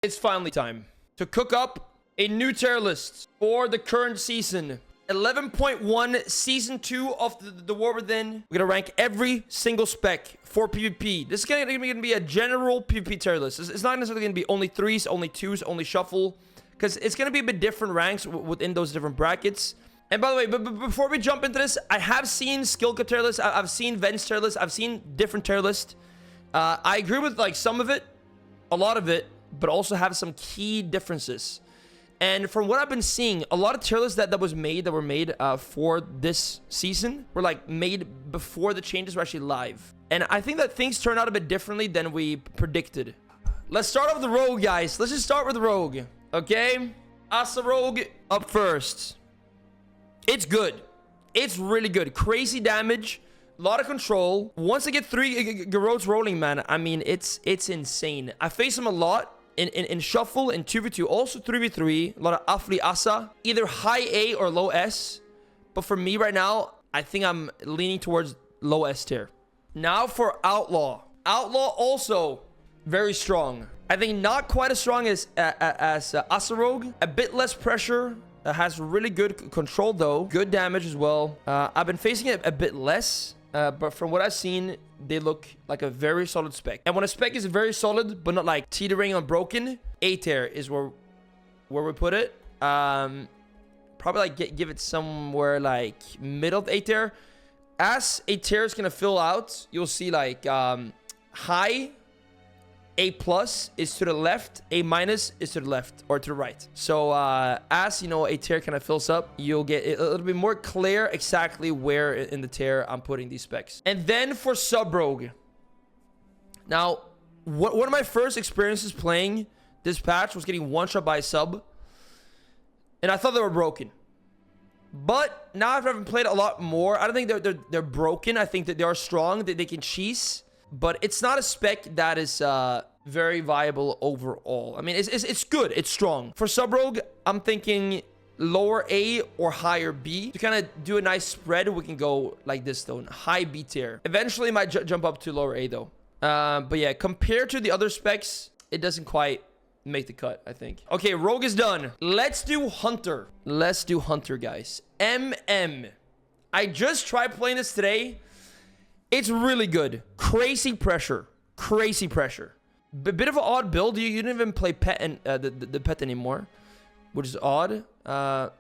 It's finally time to cook up a new tier list for the current season. 11.1 season 2 of the War Within. We're gonna rank every single spec for PvP. This is gonna be a general PvP tier list. It's not necessarily gonna be only 3s, only 2s, only shuffle, because it's gonna be a bit different ranks within those different brackets. And by the way, before we jump into this, I have seen skill cut tier lists. I've seen Venge tier lists. I've seen different tier lists. I agree with like some of it, a lot of it, but also have some key differences. And from what I've been seeing, a lot of tier lists that were made for this season were like made before the changes were actually live. And I think that things turned out a bit differently than we predicted. Let's start off with the rogue, guys. Let's just start with the rogue, okay? Asa rogue up first. It's good. It's really good. Crazy damage. A lot of control. Once I get 3 Garrotes rolling, man, I mean, it's insane. I face him a lot in Shuffle, in 2v2, also 3v3. A lot of Afli Asa. Either high A or low S. But for me right now, I think I'm leaning towards low S tier. Now for Outlaw. Outlaw also very strong. I think not quite as strong as Asa Rogue. A bit less pressure. Has really good control though. Good damage as well. I've been facing it a bit less. But from what I've seen, they look like a very solid spec. And when a spec is very solid, but not like teetering on broken, A tier is where we put it. Probably like give it somewhere like middle of A tier. As A tier is gonna fill out, you'll see like high, A plus is to the left, A minus is to the left or to the right. So as you know, A tier kind of fills up, you'll get a little bit more clear exactly where in the tier I'm putting these specs. And then for sub rogue. Now, one of my first experiences playing this patch was getting one shot by a sub, and I thought they were broken. But now I've played a lot more. I don't think they're broken. I think that they are strong, that they can cheese. But it's not a spec that is very viable overall. I mean, it's good. It's strong. For Sub-Rogue, I'm thinking lower A or higher B. To kind of do a nice spread, we can go like this, though. High B tier. Eventually, it might jump up to lower A, though. But yeah, compared to the other specs, it doesn't quite make the cut, I think. Okay, Rogue is done. Let's do Hunter. Let's do Hunter, guys. MM. I just tried playing this today. It's really good. Crazy pressure. Crazy pressure. A bit of an odd build. You didn't even play pet and the pet anymore, which is odd. But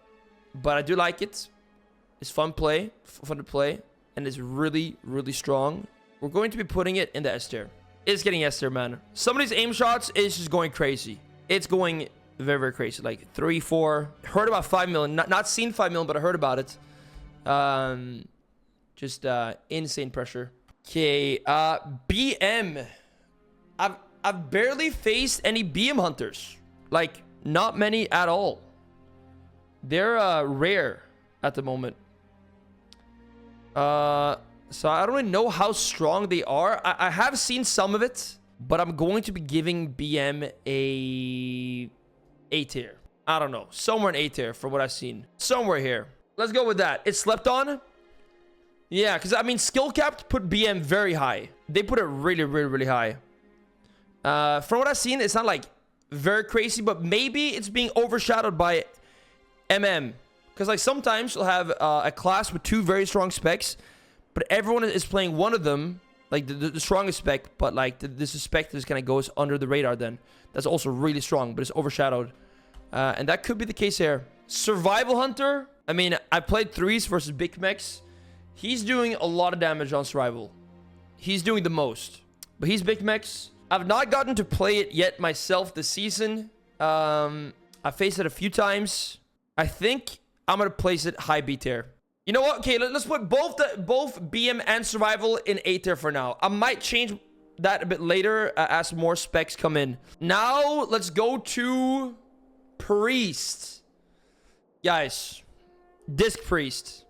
I do like it. It's fun to play, and it's really, really strong. We're going to be putting it in the S tier. It's getting S tier, man. Some of these aim shots is just going crazy. It's going very, very crazy. Like 3, 4. Heard about 5 million. Not seen 5 million, but I heard about it. Just insane pressure. Okay, BM. I've barely faced any BM hunters. Like, not many at all. They're rare at the moment. So I don't really know how strong they are. I have seen some of it, but I'm going to be giving BM A tier. I don't know. Somewhere in A tier for what I've seen. Somewhere here. Let's go with that. It's slept on. Yeah, because, I mean, skill capped put BM very high. They put it really, really, really high. From what I've seen, it's not, like, very crazy, but maybe it's being overshadowed by MM. Because, like, sometimes you'll have a class with 2 very strong specs, but everyone is playing one of them, like, the strongest spec, but, like, this spec just kind of goes under the radar then. That's also really strong, but it's overshadowed. And that could be the case here. Survival Hunter. I mean, I played 3s versus Big Mechs. He's doing a lot of damage on survival. He's doing the most. But he's Big Mechs. I've not gotten to play it yet myself this season. I faced it a few times. I think I'm going to place it high B tier. You know what? Okay, let's put both BM and survival in A tier for now. I might change that a bit later as more specs come in. Now, let's go to Priest. Guys, Disc Priest.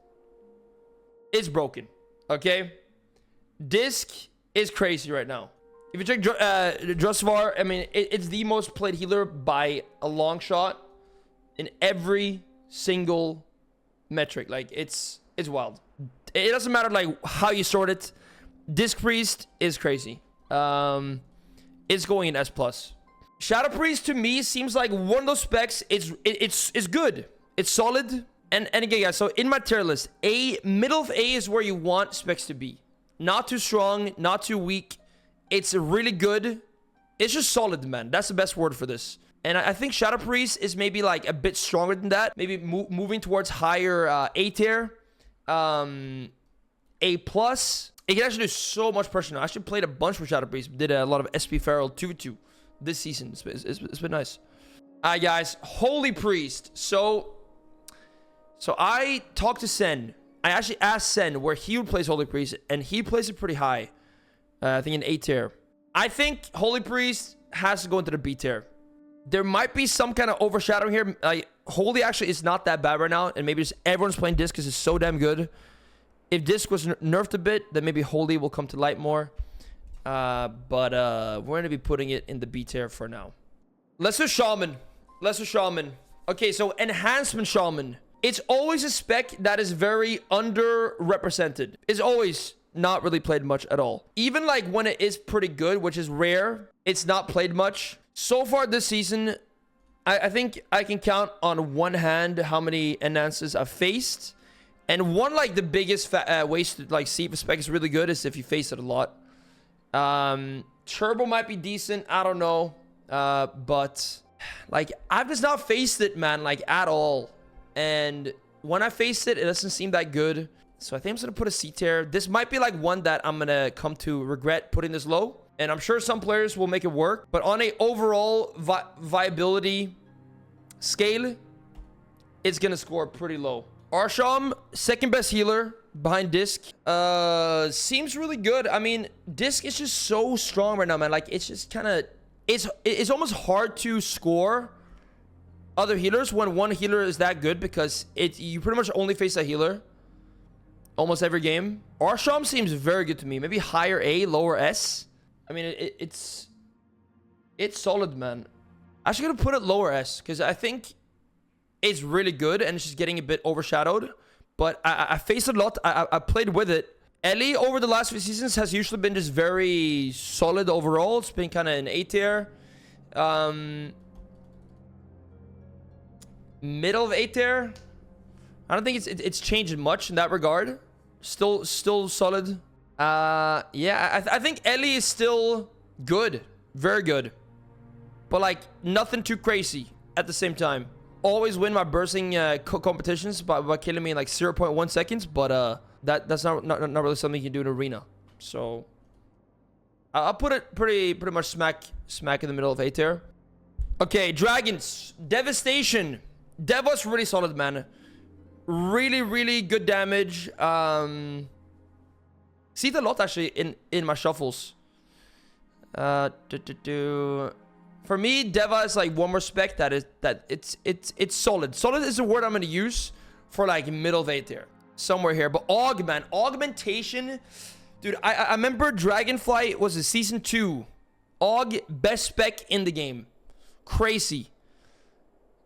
It's broken, okay? Disc is crazy right now. If you check Drusvar, I mean, it's the most played healer by a long shot in every single metric. Like, it's wild. It doesn't matter, like, how you sort it. Disc Priest is crazy. It's going in S+. Shadow Priest to me seems like one of those specs. It's good. It's solid. And again, guys, so in my tier list, middle of A is where you want specs to be. Not too strong, not too weak. It's really good. It's just solid, man. That's the best word for this. And I think Shadow Priest is maybe like a bit stronger than that. Maybe moving towards higher A tier. A plus. It can actually do so much pressure now. I actually played a bunch with Shadow Priest. Did a lot of SP Feral 2v2 this season. It's been nice. Alright, guys. Holy Priest. So I talked to Sen. I actually asked Sen where he would place Holy Priest, and he placed it pretty high. I think in A tier. I think Holy Priest has to go into the B tier. There might be some kind of overshadowing here. Holy actually is not that bad right now, and maybe just everyone's playing Disc because it's so damn good. If Disc was nerfed a bit, then maybe Holy will come to light more. But we're going to be putting it in the B tier for now. Lesser Shaman. Okay, so Enhancement Shaman. It's always a spec that is very underrepresented. It's always not really played much at all. Even like when it is pretty good, which is rare, it's not played much. So far this season, I think I can count on one hand how many enhances I've faced. And one, like, the biggest ways to, like, see if a spec is really good is if you face it a lot. Turbo might be decent. I don't know. But, like, I've just not faced it, man, like, at all. And when I faced it, it doesn't seem that good. So I think I'm just going to put a C tier. This might be, like, one that I'm going to come to regret putting this low. And I'm sure some players will make it work. But on a overall viability scale, it's going to score pretty low. Arsham, second best healer behind Disc. Seems really good. I mean, Disc is just so strong right now, man. Like, it's just kind of... It's almost hard to score other healers when one healer is that good, because you pretty much only face a healer almost every game. Arsham seems very good to me. Maybe higher A, lower S. I mean, it's solid, man. I'm actually going to put it lower S, because I think it's really good, and it's just getting a bit overshadowed. But I faced it a lot. I played with it. Ellie, over the last few seasons, has usually been just very solid overall. It's been kind of an A tier. Middle of A tier. I don't think it's changed much in that regard. Still solid. Yeah, I think Ellie is still good. Very good. But, like, nothing too crazy at the same time. Always win my bursting competitions by killing me in, like, 0.1 seconds. But that's not really something you can do in arena. So I'll put it pretty much smack in the middle of A tier. Okay, Dragons. Devastation. Dev was really solid, man. Really good damage. See it a lot, actually, in my shuffles. For me, Deva is like one more spec that it's solid. Solid is the word I'm gonna use for, like, middle of A tier. Somewhere here. But Aug, man. Augmentation. Dude, I remember Dragonfly was a season 2. Aug, best spec in the game. Crazy.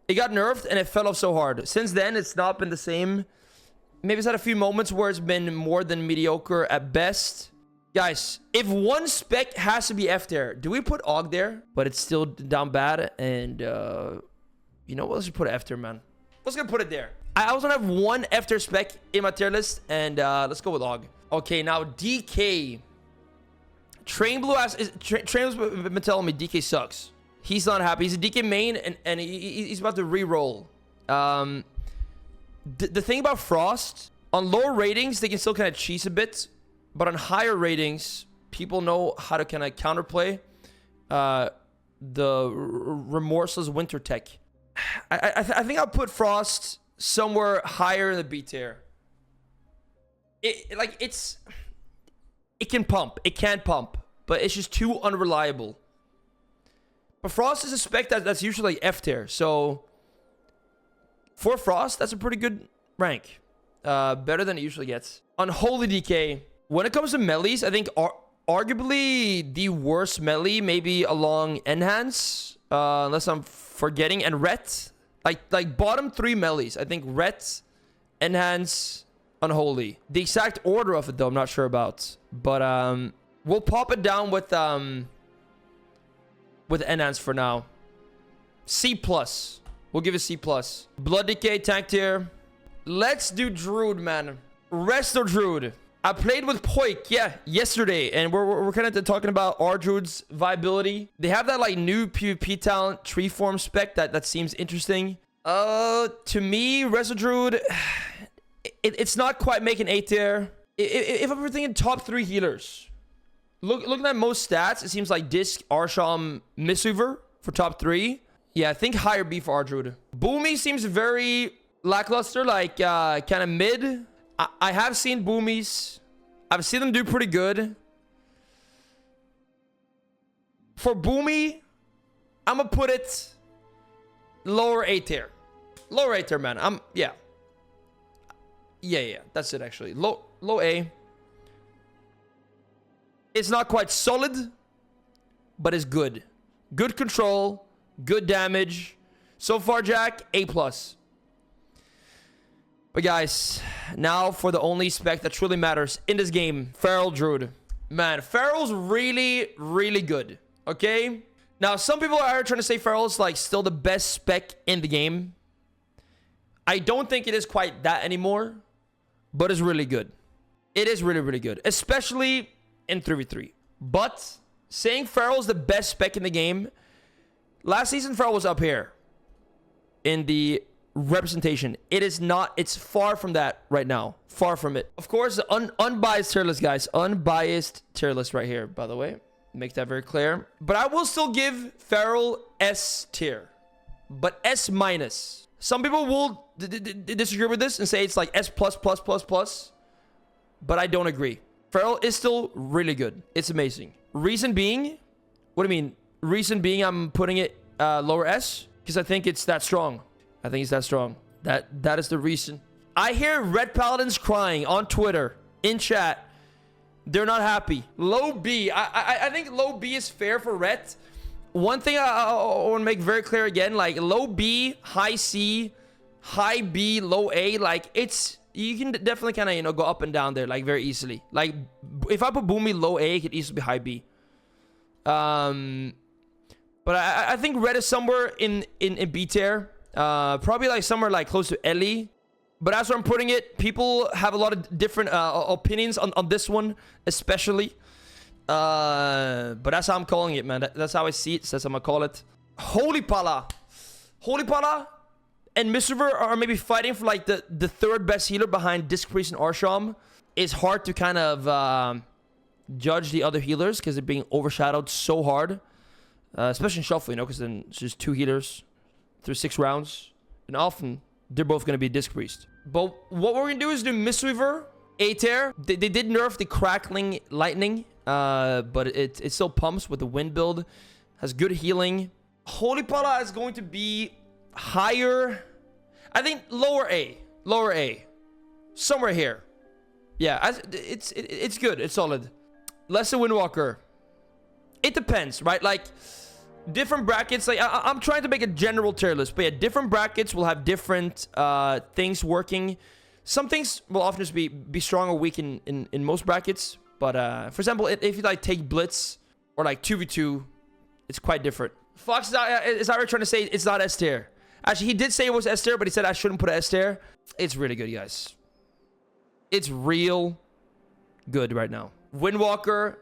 It got nerfed and it fell off so hard. Since then, it's not been the same. Maybe it's had a few moments where it's been more than mediocre at best. Guys, if one spec has to be F tier, do we put Aug there? But it's still down bad. And, you know what? Let's just put F tier, man. Let's go put it there. I also have one F tier spec in my tier list. And let's go with Aug. Okay, now DK. Train Blue Train's been telling me DK sucks. He's not happy. He's a DK main, and he's about to re-roll. The thing about Frost, on lower ratings, they can still kind of cheese a bit. But on higher ratings, people know how to kind of counterplay the remorseless winter tech. I think I'll put Frost somewhere higher in the B tier. It can pump. It can pump. But it's just too unreliable. But Frost is a spec that's usually F tier. So for Frost, that's a pretty good rank. Better than it usually gets. Unholy DK. When it comes to melees, I think arguably the worst melee maybe along Enhance. Unless I'm forgetting. And Ret. Like bottom 3 melees. I think Ret, Enhance, Unholy. The exact order of it, though, I'm not sure about. But we'll pop it down with with Enhance for now. C+. We'll give it C+. Blood Decay, tank tier. Let's do Druid, man. Resto Druid. I played with Poik, yeah, yesterday, and we're kind of talking about our Druid's viability. They have that like new PvP talent tree form spec that seems interesting. To me, Resto Druid, it's not quite making A tier. If I'm thinking top 3 healers, looking at most stats, it seems like Disc, Arsham, Mistweaver for top 3. Yeah, I think higher B for our Druid. Boomy seems very lackluster, like kind of mid. I have seen Boomies. I've seen them do pretty good. For Boomy, I'm gonna put it lower A tier. Lower A tier, man. Yeah. That's it actually. Low A. It's not quite solid, but it's good. Good control, good damage. So far, Jack, A+. But guys, now for the only spec that truly matters in this game, Feral Druid. Man, Feral's really, really good. Okay? Now, some people are trying to say Feral's like still the best spec in the game. I don't think it is quite that anymore, but it's really good. It is really, really good, especially in 3v3. But saying Feral's the best spec in the game, last season Feral was up here in the representation. It is not. It's far from that right now. Far from it. Of course, unbiased tier list, guys. Unbiased tier list right here, by the way. Make that very clear. But I will still give Feral S tier, but S minus. Some people will disagree with this and say it's like S plus plus plus plus, but I don't agree. Feral is still really good. It's amazing. Reason being, what do you mean? Reason being, I'm putting it lower S because I think it's that strong. I think it's that strong. That is the reason. I hear Red Paladins crying on Twitter, in chat. They're not happy. Low B. I think low B is fair for Red. One thing I want to make very clear again, like low B, high C, high B, low A, like it's, you can definitely kind of, you know, go up and down there like very easily. Like if I put Boomy low A, it could easily be high B. But I think Red is somewhere in B tier. Probably like somewhere like close to Ellie. But as I'm putting it, people have a lot of different opinions on this one, especially. But that's how I'm calling it, man. That's how I see it. That's how I'm gonna call it. Holy Pala and Mistweaver are maybe fighting for like the third best healer behind Disc Priest and Arsham. It's hard to kind of judge the other healers because they're being overshadowed so hard. Especially in Shuffle, you know, because then it's just 2 healers through 6 rounds. And often, they're both going to be Disc Priest. But what we're going to do is do Mistweaver, A tier. They did nerf the Crackling Lightning. But it still pumps with the Wind build. Has good healing. Holy Pala is going to be higher. I think lower A. Lower A. Somewhere here. Yeah, it's good. It's solid. Lesser Windwalker. It depends, right? Like, different brackets. Like, I'm trying to make a general tier list. But yeah, different brackets will have different things working. Some things will often just be strong or weak in most brackets. But, for example, if you, like, take Blitz or, like, 2v2, it's quite different. Fox is already trying to say it's not S tier. Actually, he did say it was S tier, but he said I shouldn't put S tier. It's really good, guys. It's real good right now. Windwalker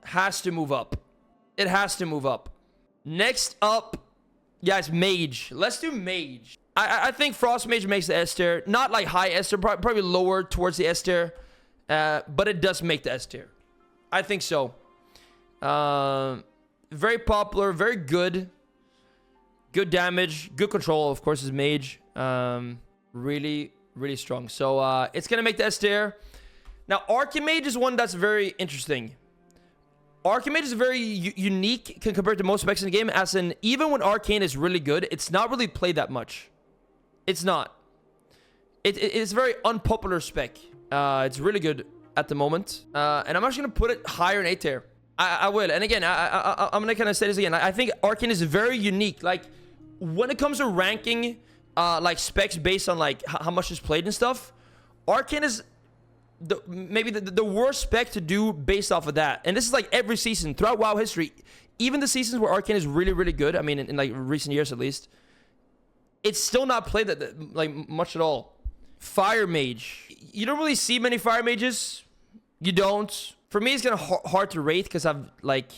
has to move up. It has to move up. Next up, guys, Mage. Let's do Mage. I think Frost Mage makes the S tier. Not like high S tier, probably lower towards the S tier. But it does make the S tier. I think so. Very popular, very good. Good damage, good control, of course, is Mage. Really, really strong. So it's going to make the S tier. Now, Archimage is one that's very interesting. Archimage is very unique compared to most specs in the game, as in, even when Arcane is really good, it's not really played that much. It's not. It's a very unpopular spec. It's really good at the moment. And I'm actually going to put it higher in A tier. I will. And again, I'm going to kind of say this again. I think Arcane is very unique. Like, when it comes to ranking, like, specs based on, like, how much is played and stuff, Arcane is maybe the worst spec to do based off of that. And this is like every season throughout WoW history. even the seasons where Arcane is really, really good, I mean, in like recent years at least, it's still not played that like much at all. Fire Mage. You don't really see many Fire Mages. You don't. For me, it's kind of hard to rate because I've like...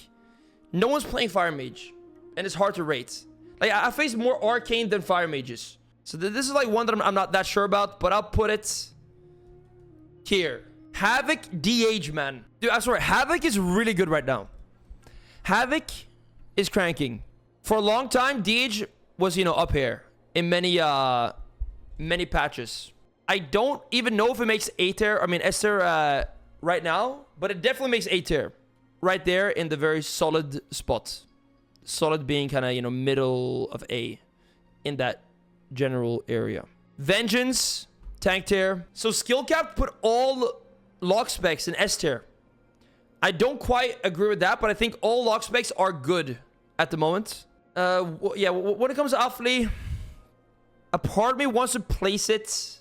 No one's playing Fire Mage. And it's hard to rate. Like, I face more Arcane than Fire Mages. So this is like one that I'm not that sure about, but I'll put it here. Havoc DH, man. Dude, I swear, Havoc is really good right now. Havoc is cranking. For a long time, DH was, you know, up here in many patches. I don't even know if it makes A tier, I mean S tier right now, but it definitely makes A tier. Right there in the very solid spot. Solid being kind of, you know, middle of A in that general area. Vengeance, tank tier. So skill cap put all lock specs in S tier. I don't quite agree with that, but I think all lock specs are good at the moment. Yeah, when it comes to Affli, a part of me wants to place it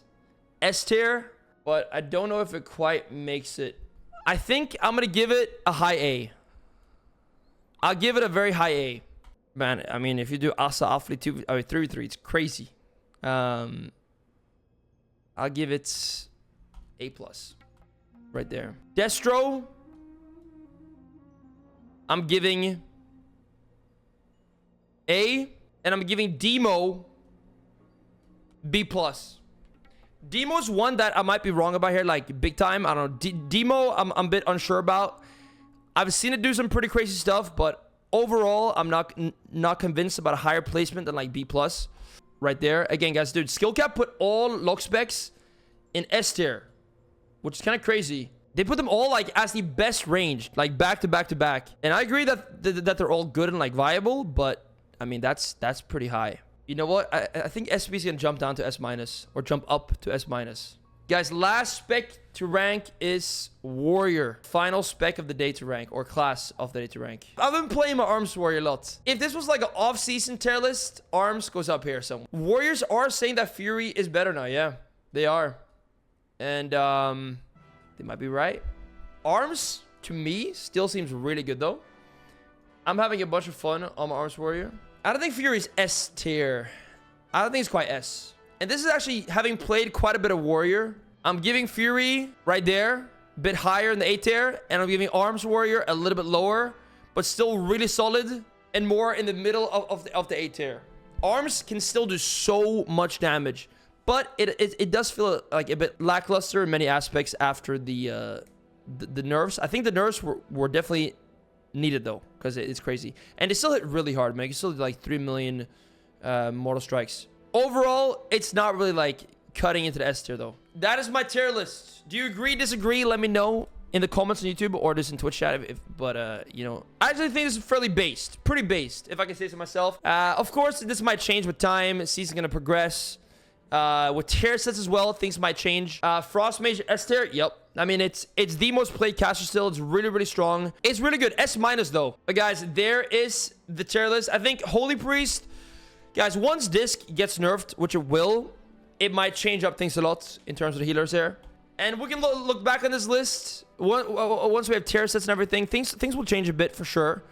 S tier, but I don't know if it quite makes it. I think I'm gonna give it a high A. I'll give it a very high A. Man, I mean, if you do Asa Affli 3v3, it's crazy. I'll give it A+. Right there. Destro, I'm giving A, and I'm giving Demo B+. Demo's one that I might be wrong about here, like big time. I don't know. Demo, I'm a bit unsure about. I've seen it do some pretty crazy stuff, but overall, I'm not convinced about a higher placement than like B+. Right there. Again, guys, dude, skill cap put all lock specs in S tier, which is kind of crazy. They put them all like as the best range, like back to back to back. And I agree that they're all good and like viable, but I mean that's pretty high. You know what? I think SP is gonna jump down to S-, or jump up to S-. Guys, last spec to rank is Warrior. Final spec of the day to rank, or class of the day to rank. I've been playing my Arms Warrior a lot. If this was like an off-season tier list, Arms goes up here somewhere. Warriors are saying that Fury is better now. Yeah, they are. And they might be right. Arms, to me, still seems really good though. I'm having a bunch of fun on my Arms Warrior. I don't think Fury is S tier. I don't think it's quite S. And this is actually having played quite a bit of Warrior. I'm giving Fury right there, a bit higher in the A tier, and I'm giving Arms Warrior a little bit lower, but still really solid and more in the middle of the A tier. Arms can still do so much damage, but it does feel like a bit lackluster in many aspects after the nerfs. I think the nerfs were definitely needed though, because it's crazy, and they still hit really hard, man. You still did like 3 million mortal strikes. Overall, it's not really like cutting into the S tier though. That is my tier list. Do you agree, disagree? Let me know in the comments on YouTube or just in Twitch chat. But you know, I actually think this is fairly based, pretty based, if I can say so myself. Of course, this might change with time. Season's gonna progress. With tier sets as well, things might change. Frost Mage S tier, yep. I mean, it's the most played caster still. It's really, really strong. It's really good. S- though. But guys, there is the tier list. I think Holy Priest, guys, once Disc gets nerfed, which it will, it might change up things a lot in terms of the healers here. And we can look back on this list. Once we have tier sets and everything, things will change a bit for sure.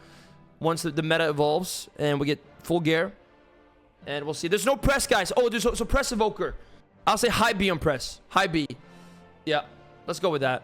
Once the meta evolves and we get full gear. And we'll see. There's no press, guys. Oh, so press Evoker. I'll say high B on press. High B. Yeah. Let's go with that.